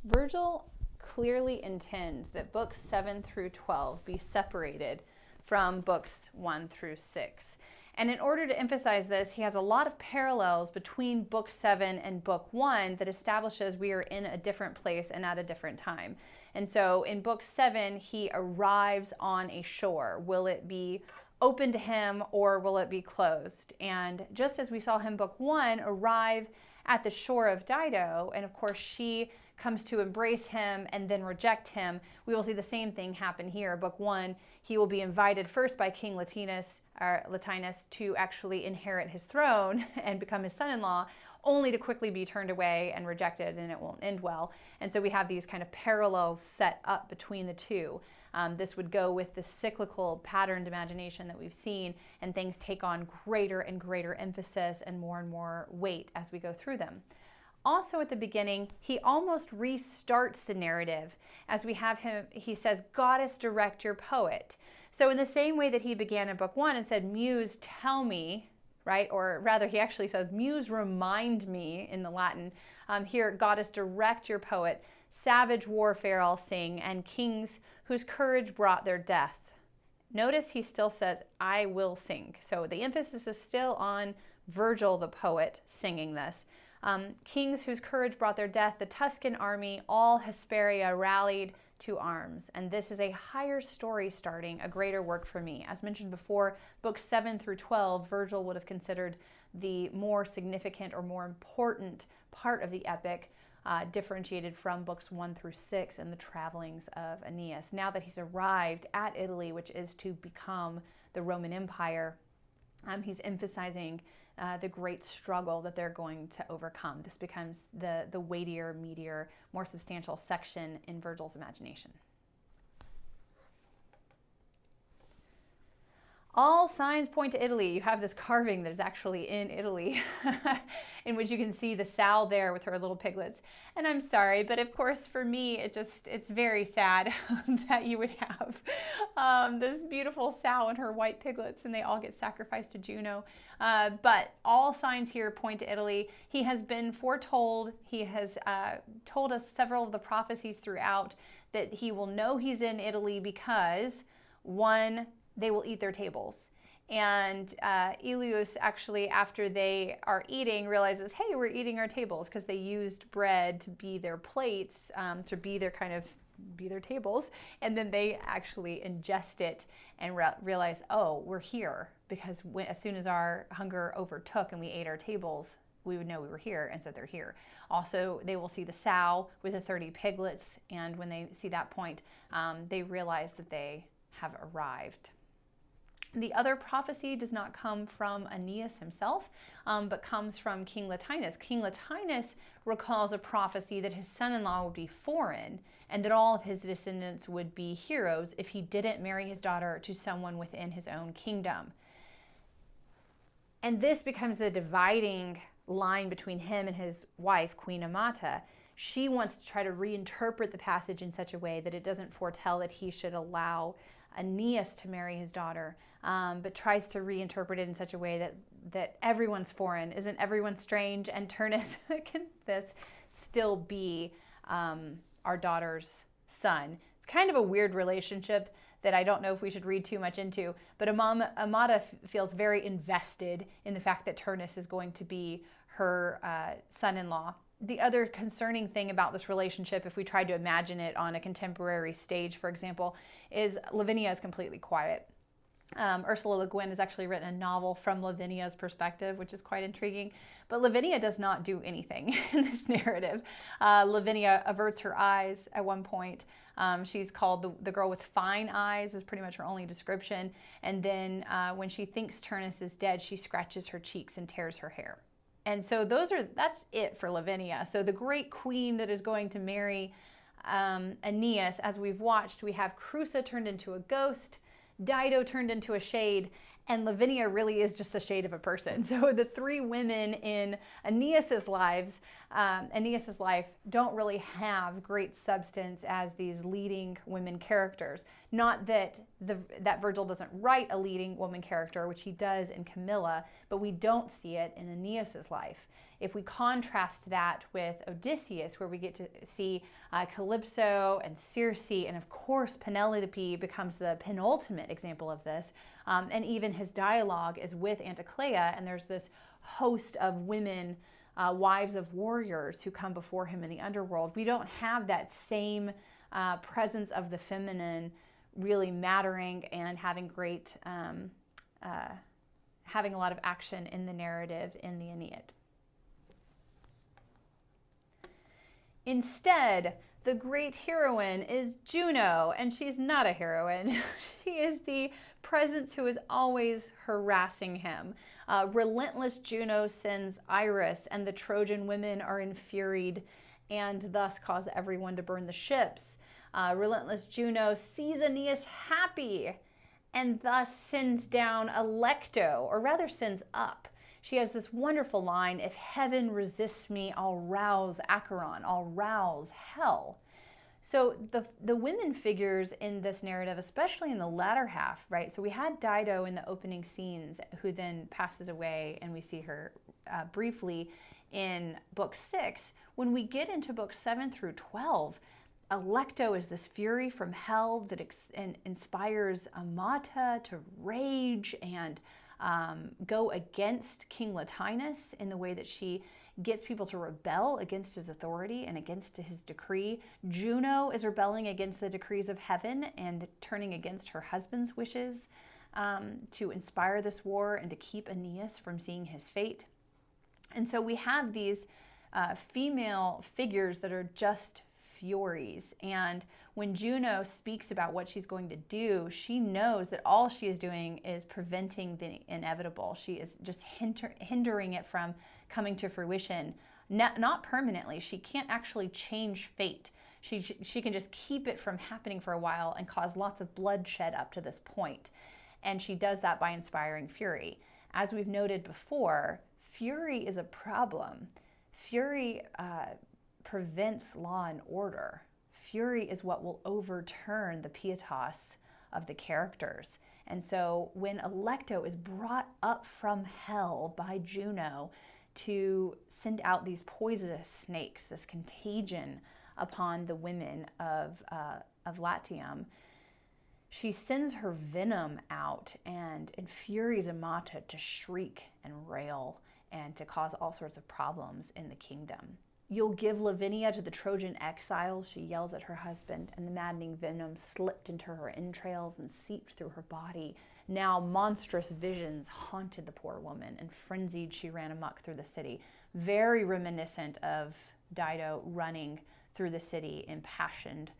Virgil clearly intends that books 7 through 12 be separated from books 1 through 6. And in order to emphasize this, he has a lot of parallels between book 7 and book 1 that establishes we are in a different place and at a different time. And so in book 7, he arrives on a shore. Will it be open to him or will it be closed? And just as we saw him book 1 arrive at the shore of Dido, and of course she comes to embrace him and then reject him, we will see the same thing happen here. Book 1, he will be invited first by King Latinus to actually inherit his throne and become his son-in-law, only to quickly be turned away and rejected, and it won't end well. And so we have these kind of parallels set up between the two. This would go with the cyclical patterned imagination that we've seen, and things take on greater and greater emphasis and more weight as we go through them. Also at the beginning, he almost restarts the narrative as we have him, he says, "Goddess, direct your poet." So in the same way that he began in book 1 and said, "Muse, tell me," right? Or rather, he actually says, "Muse, remind me," in the Latin. Here, "Goddess, direct your poet. Savage warfare I'll sing, and kings whose courage brought their death." Notice he still says, "I will sing." So the emphasis is still on Virgil, the poet, singing this. Kings whose courage brought their death, the Tuscan army, all Hesperia rallied to arms. And this is a higher story starting, a greater work for me. As mentioned before, books 7 through 12, Virgil would have considered the more significant or more important part of the epic, differentiated from books 1 through 6 and the travelings of Aeneas. Now that he's arrived at Italy, which is to become the Roman Empire, he's emphasizing the great struggle that they're going to overcome. This becomes the weightier, meatier, more substantial section in Virgil's imagination. All signs point to Italy. You have this carving that is actually in Italy, in which you can see the sow there with her little piglets. And I'm sorry, but of course for me, it's very sad that you would have this beautiful sow and her white piglets, and they all get sacrificed to Juno. But all signs here point to Italy. He has been foretold. He has told us several of the prophecies throughout that he will know he's in Italy because, one, they will eat their tables. And Ilius actually, after they are eating, realizes, hey, we're eating our tables, because they used bread to be their plates, to be their tables. And then they actually ingest it and realize, oh, we're here, because as soon as our hunger overtook and we ate our tables, we would know we were here, and so they're here. Also, they will see the sow with the 30 piglets, and when they see that point, they realize that they have arrived. The other prophecy does not come from Aeneas himself, but comes from King Latinus. King Latinus recalls a prophecy that his son-in-law would be foreign, and that all of his descendants would be heroes if he didn't marry his daughter to someone within his own kingdom. And this becomes the dividing line between him and his wife, Queen Amata. She wants to try to reinterpret the passage in such a way that it doesn't foretell that he should allow Aeneas to marry his daughter, but tries to reinterpret it in such a way that everyone's foreign. Isn't everyone strange? And Turnus, can this still be our daughter's son? It's kind of a weird relationship that I don't know if we should read too much into, but Amata feels very invested in the fact that Turnus is going to be her son-in-law. The other concerning thing about this relationship, if we tried to imagine it on a contemporary stage, for example, is Lavinia is completely quiet. Ursula Le Guin has actually written a novel from Lavinia's perspective, which is quite intriguing. But Lavinia does not do anything in this narrative. Lavinia averts her eyes at one point. She's called the girl with fine eyes, is pretty much her only description. And then when she thinks Turnus is dead, she scratches her cheeks and tears her hair. And so that's it for Lavinia. So the great queen that is going to marry Aeneas, as we've watched, we have Creusa turned into a ghost, Dido turned into a shade, and Lavinia really is just a shade of a person. So the three women in Aeneas's life don't really have great substance as these leading women characters. Not that that Virgil doesn't write a leading woman character, which he does in Camilla, but we don't see it in Aeneas's life. If we contrast that with Odysseus, where we get to see Calypso and Circe, and of course Penelope becomes the penultimate example of this, and even his dialogue is with Anticlea, and there's this host of women, wives of warriors, who come before him in the underworld. We don't have that same presence of the feminine really mattering and having great, having a lot of action in the narrative in the Aeneid. Instead, the great heroine is Juno, and she's not a heroine. She is the presence who is always harassing him. Relentless Juno sends Iris, and the Trojan women are infuriated and thus cause everyone to burn the ships. Relentless Juno sees Aeneas happy and thus sends down Alecto, or rather sends up. She has this wonderful line, "If heaven resists me, I'll rouse Acheron, I'll rouse hell." So the women figures in this narrative, especially in the latter half, right? So we had Dido in the opening scenes, who then passes away, and we see her briefly in book 6. When we get into books 7 through 12, Alecto is this fury from hell that inspires Amata to rage and go against King Latinus in the way that she gets people to rebel against his authority and against his decree. Juno is rebelling against the decrees of heaven and turning against her husband's wishes to inspire this war and to keep Aeneas from seeing his fate. And so we have these female figures that are just furies. And when Juno speaks about what she's going to do, she knows that all she is doing is preventing the inevitable. She is just hindering it from coming to fruition, not permanently. She can't actually change fate. She can just keep it from happening for a while and cause lots of bloodshed up to this point. And she does that by inspiring fury. As we've noted before, fury is a problem. Fury prevents law and order. Fury is what will overturn the pietas of the characters. And so when Alecto is brought up from hell by Juno to send out these poisonous snakes, this contagion upon the women of Latium, she sends her venom out and infuriates Amata to shriek and rail and to cause all sorts of problems in the kingdom. "You'll give Lavinia to the Trojan exiles," she yells at her husband, and the maddening venom slipped into her entrails and seeped through her body. Now monstrous visions haunted the poor woman, and frenzied she ran amok through the city. Very reminiscent of Dido running through the city, impassioned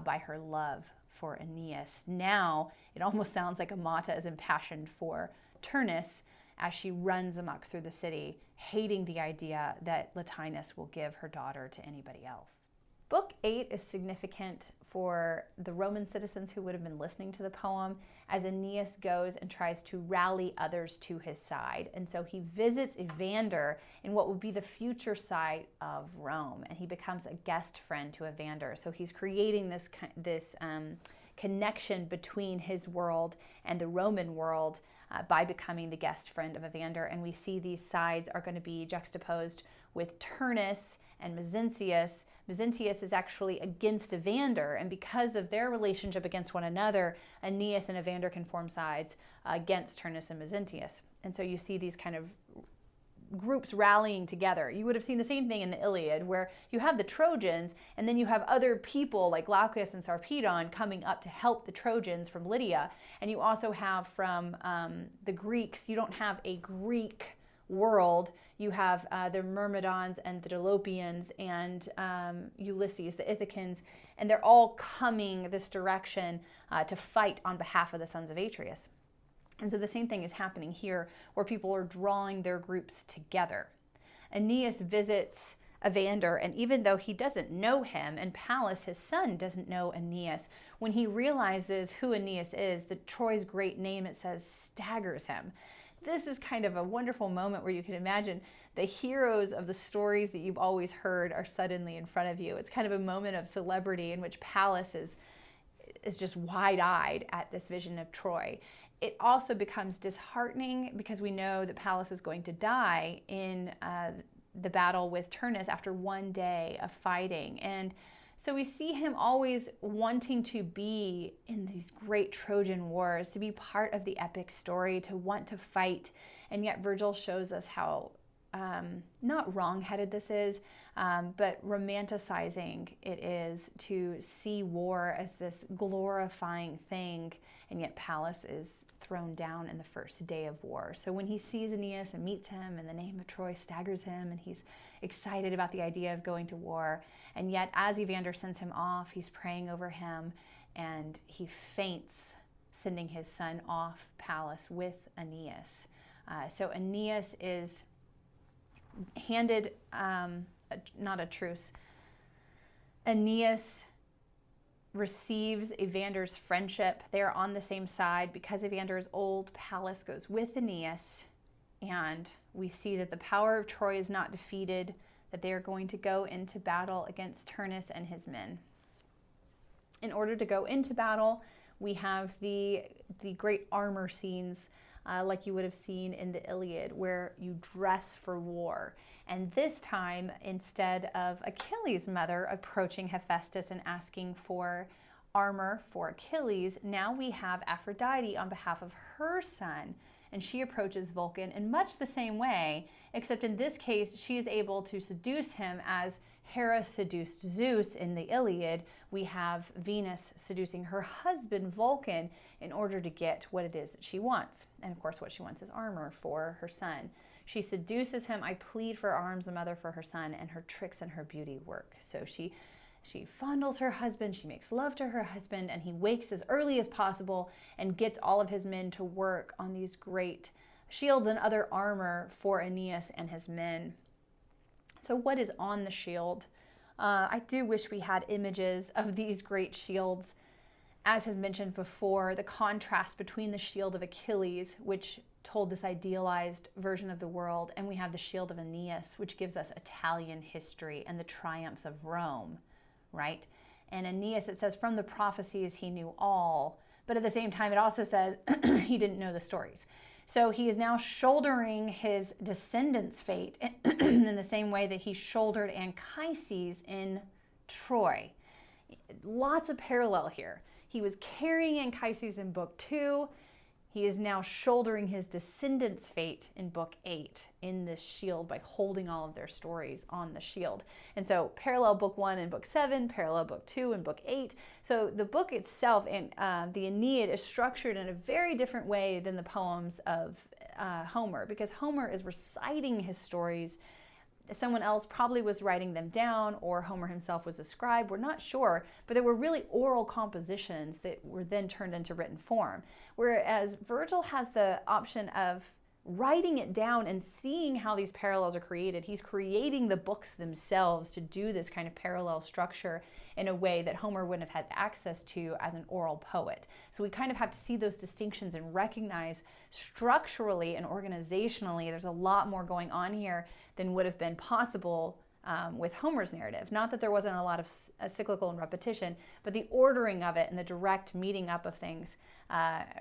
by her love for Aeneas. Now it almost sounds like Amata is impassioned for Turnus as she runs amok through the city, hating the idea that Latinus will give her daughter to anybody else. Book 8 is significant for the Roman citizens who would have been listening to the poem, as Aeneas goes and tries to rally others to his side. And so he visits Evander in what will be the future site of Rome, and he becomes a guest friend to Evander. So he's creating this connection between his world and the Roman world by becoming the guest friend of Evander. And we see these sides are going to be juxtaposed with Turnus and Mezentius. Mezentius is actually against Evander, and because of their relationship against one another, Aeneas and Evander can form sides against Turnus and Mezentius. And so you see these kind of groups rallying together. You would have seen the same thing in the Iliad, where you have the Trojans, and then you have other people like Glaucus and Sarpedon coming up to help the Trojans from Lydia. And you also have from the Greeks, you don't have a Greek world. You have the Myrmidons and the Dolopians and Ulysses, the Ithacans, and they're all coming this direction to fight on behalf of the sons of Atreus. And so the same thing is happening here, where people are drawing their groups together. Aeneas visits Evander, and even though he doesn't know him, and Pallas, his son, doesn't know Aeneas, when he realizes who Aeneas is, the Troy's great name, it says, staggers him. This is kind of a wonderful moment where you can imagine the heroes of the stories that you've always heard are suddenly in front of you. It's kind of a moment of celebrity in which Pallas is just wide-eyed at this vision of Troy. It also becomes disheartening because we know that Pallas is going to die in the battle with Turnus after one day of fighting. And so we see him always wanting to be in these great Trojan wars, to be part of the epic story, to want to fight. And yet Virgil shows us how not wrong-headed this is, but romanticizing it is to see war as this glorifying thing, and yet Pallas is thrown down in the first day of war. So when he sees Aeneas and meets him, and the name of Troy staggers him, and he's excited about the idea of going to war, and yet as Evander sends him off, he's praying over him, and he faints, sending his son off Pallas with Aeneas. So Aeneas is handed, not a truce, Aeneas receives Evander's friendship. They are on the same side. Because Evander is old, Pallas goes with Aeneas, and we see that the power of Troy is not defeated, that they are going to go into battle against Turnus and his men. In order to go into battle, we have the great armor scenes like you would have seen in the Iliad, where you dress for war. And this time, instead of Achilles' mother approaching Hephaestus and asking for armor for Achilles, now we have Aphrodite on behalf of her son, and she approaches Vulcan in much the same way, except in this case, she is able to seduce him as Hera seduced Zeus in the Iliad. We have Venus seducing her husband Vulcan in order to get what it is that she wants. And of course, what she wants is armor for her son. She seduces him. I plead for arms, a mother for her son, and her tricks and her beauty work. So she fondles her husband, she makes love to her husband, and he wakes as early as possible and gets all of his men to work on these great shields and other armor for Aeneas and his men. So what is on the shield? I do wish we had images of these great shields. As has mentioned before, the contrast between the shield of Achilles, which told this idealized version of the world, and we have the shield of Aeneas, which gives us Italian history and the triumphs of Rome, right? And Aeneas, it says, from the prophecies he knew all, but at the same time it also says he didn't know the stories. So he is now shouldering his descendants' fate in the same way that he shouldered Anchises in Troy. Lots of parallel here. He was carrying Anchises in book 2. He is now shouldering his descendants' fate in book 8 in this shield by holding all of their stories on the shield. And so parallel book 1 and book 7, parallel book 2 and book 8. So the book itself, and the Aeneid, is structured in a very different way than the poems of Homer, because Homer is reciting his stories. Someone else probably was writing them down, or Homer himself was a scribe, we're not sure, but they were really oral compositions that were then turned into written form. Whereas Virgil has the option of writing it down and seeing how these parallels are created. He's creating the books themselves to do this kind of parallel structure in a way that Homer wouldn't have had access to as an oral poet. So we kind of have to see those distinctions and recognize structurally and organizationally there's a lot more going on here than would have been possible with Homer's narrative. Not that there wasn't a lot of cyclical and repetition, but the ordering of it and the direct meeting up of things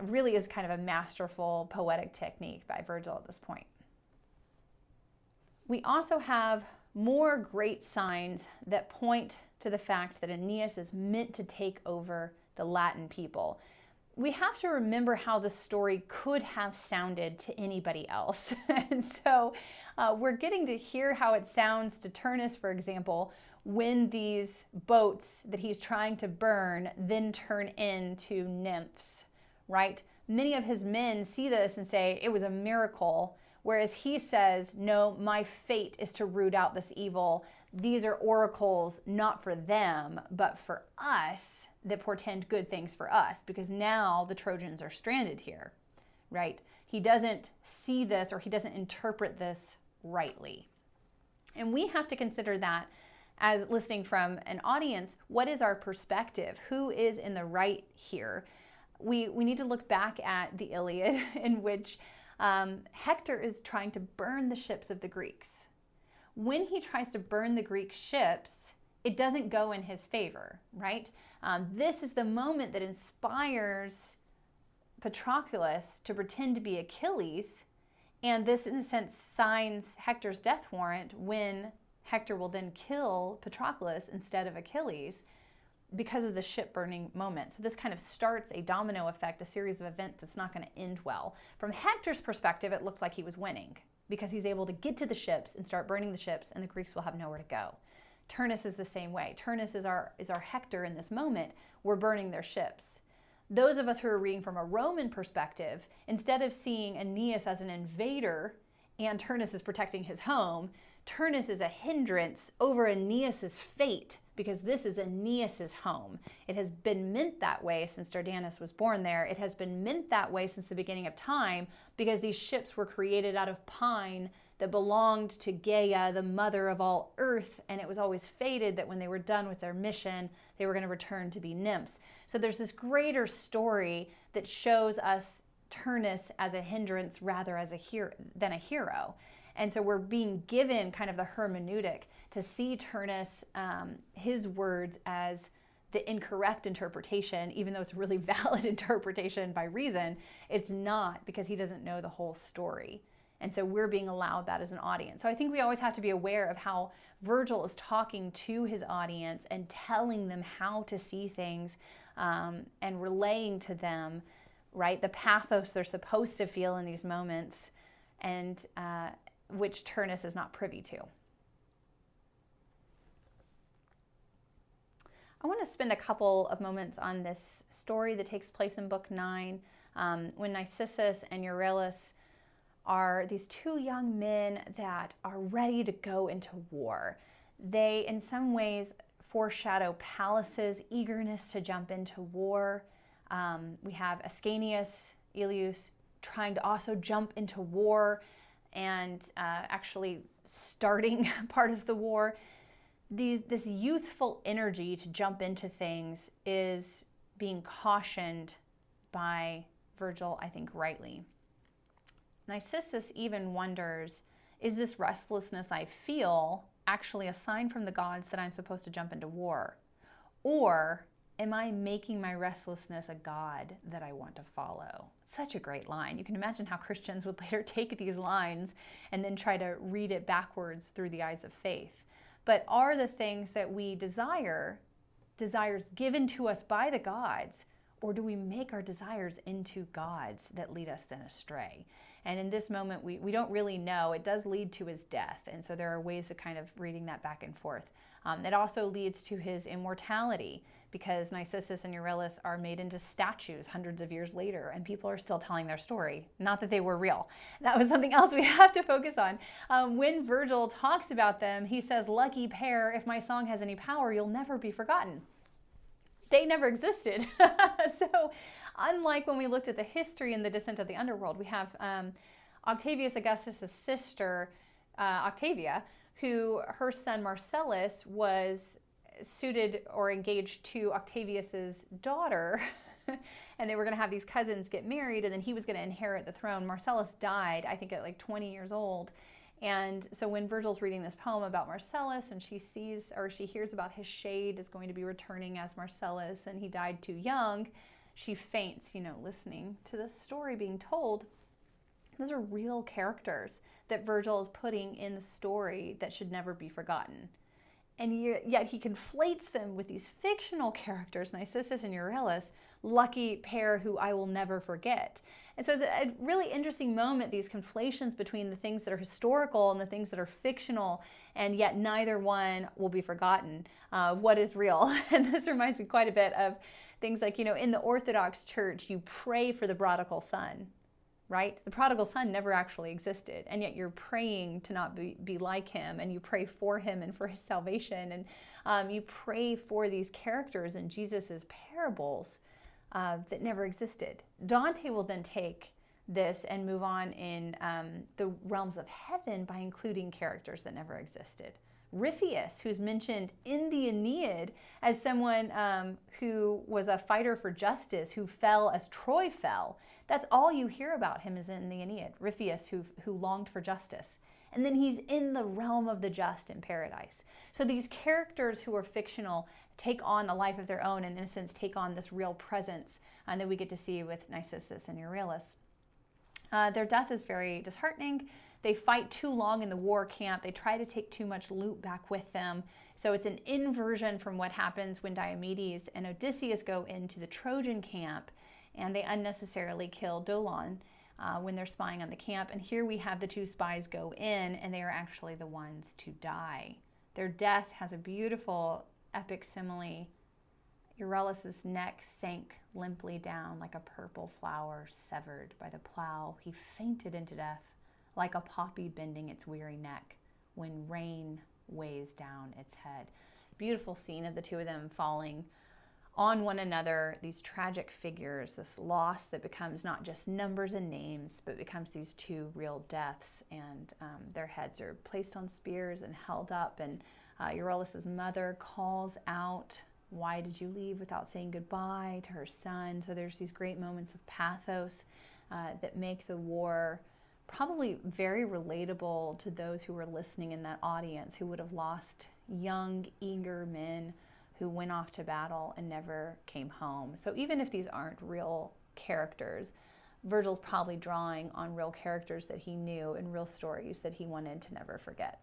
really is kind of a masterful poetic technique by Virgil at this point. We also have more great signs that point to the fact that Aeneas is meant to take over the Latin people. We have to remember how the story could have sounded to anybody else. And so we're getting to hear how it sounds to Turnus, for example, when these boats that he's trying to burn then turn into nymphs, right? Many of his men see this and say it was a miracle, whereas he says, no, my fate is to root out this evil. These are oracles not for them, but for us, that portend good things for us, because now the Trojans are stranded here, right? He doesn't see this, or he doesn't interpret this rightly. And we have to consider that as listening from an audience. What is our perspective? Who is in the right here? We need to look back at the Iliad, in which Hector is trying to burn the ships of the Greeks. When he tries to burn the Greek ships, it doesn't go in his favor, right? This is the moment that inspires Patroclus to pretend to be Achilles And this, in a sense, signs Hector's death warrant when Hector will then kill Patroclus instead of Achilles because of the ship burning moment. So this kind of starts a domino effect, a series of events that's not going to end well. From Hector's perspective, it looks like he was winning because he's able to get to the ships and start burning the ships, and the Greeks will have nowhere to go. Turnus is the same way. Turnus is our Hector in this moment. We're burning their ships. Those of us who are reading from a Roman perspective, instead of seeing Aeneas as an invader and Turnus is protecting his home, Turnus is a hindrance over Aeneas's fate because this is Aeneas's home. It has been meant that way since Dardanus was born there. It has been meant that way since the beginning of time because these ships were created out of pine that belonged to Gaia, the mother of all earth, and it was always fated that when they were done with their mission, they were going to return to be nymphs. So there's this greater story that shows us Turnus as a hindrance rather as than a hero. And so we're being given kind of the hermeneutic to see Turnus, his words as the incorrect interpretation, even though it's a really valid interpretation by reason. It's not, because he doesn't know the whole story. And so we're being allowed that as an audience. So I think we always have to be aware of how Virgil is talking to his audience and telling them how to see things, and relaying to them, right, the pathos they're supposed to feel in these moments, and which Turnus is not privy to. I want to spend a couple of moments on this story that takes place in Book 9, when Narcissus and Euryalus are these two young men that are ready to go into war. They, in some ways, foreshadow Pallas's eagerness to jump into war. We have Ascanius, Ilius, trying to also jump into war and actually starting part of the war. This youthful energy to jump into things is being cautioned by Virgil, I think rightly. Narcissus even wonders, is this restlessness I feel actually a sign from the gods that I'm supposed to jump into war? Or am I making my restlessness a god that I want to follow? Such a great line. You can imagine how Christians would later take these lines and then try to read it backwards through the eyes of faith. But are the things that we desires given to us by the gods, or do we make our desires into gods that lead us then astray? And in this moment, we don't really know. It does lead to his death, and so there are ways of kind of reading that back and forth. It also leads to his immortality, because Narcissus and Euryalus are made into statues hundreds of years later, and people are still telling their story. Not that they were real. That was something else we have to focus on. When Virgil talks about them, he says, "Lucky pair, if my song has any power, you'll never be forgotten." They never existed. So unlike when we looked at the history and the descent of the underworld, we have Octavius Augustus' sister, Octavia, who her son Marcellus was suited or engaged to Octavius's daughter, and they were going to have these cousins get married, and then he was going to inherit the throne. Marcellus died, I think, at like 20 years old. And so when Virgil's reading this poem about Marcellus, and she hears about his shade is going to be returning as Marcellus, and he died too young, she faints, listening to this story being told. Those are real characters that Virgil is putting in the story that should never be forgotten. And yet he conflates them with these fictional characters, Narcissus and Euryalus, lucky pair who I will never forget. And so it's a really interesting moment, these conflations between the things that are historical and the things that are fictional, and yet neither one will be forgotten. What is real? And this reminds me quite a bit of things like, in the Orthodox Church, you pray for the prodigal son, right? The prodigal son never actually existed, and yet you're praying to not be like him, and you pray for him and for his salvation, and you pray for these characters in Jesus's parables that never existed. Dante will then take this and move on in the realms of heaven by including characters that never existed. Ripheus, who's mentioned in the Aeneid as someone who was a fighter for justice, who fell as Troy fell. That's all you hear about him is in the Aeneid. Ripheus, who longed for justice. And then he's in the realm of the just in paradise. So these characters who are fictional take on a life of their own, and in a sense take on this real presence that we get to see with Narcissus and Euryalus. Their death is very disheartening. They fight too long in the war camp. They try to take too much loot back with them. So it's an inversion from what happens when Diomedes and Odysseus go into the Trojan camp and they unnecessarily kill Dolon when they're spying on the camp. And here we have the two spies go in and they are actually the ones to die. Their death has a beautiful epic simile. Euryalus' neck sank limply down like a purple flower severed by the plow. He fainted into death like a poppy bending its weary neck when rain weighs down its head. Beautiful scene of the two of them falling on one another, these tragic figures, this loss that becomes not just numbers and names, but becomes these two real deaths. And their heads are placed on spears and held up. And Euryalus' mother calls out, "Why did you leave without saying goodbye?" to her son. So there's these great moments of pathos that make the war probably very relatable to those who were listening in that audience, who would have lost young, eager men who went off to battle and never came home. So even if these aren't real characters, Virgil's probably drawing on real characters that he knew and real stories that he wanted to never forget.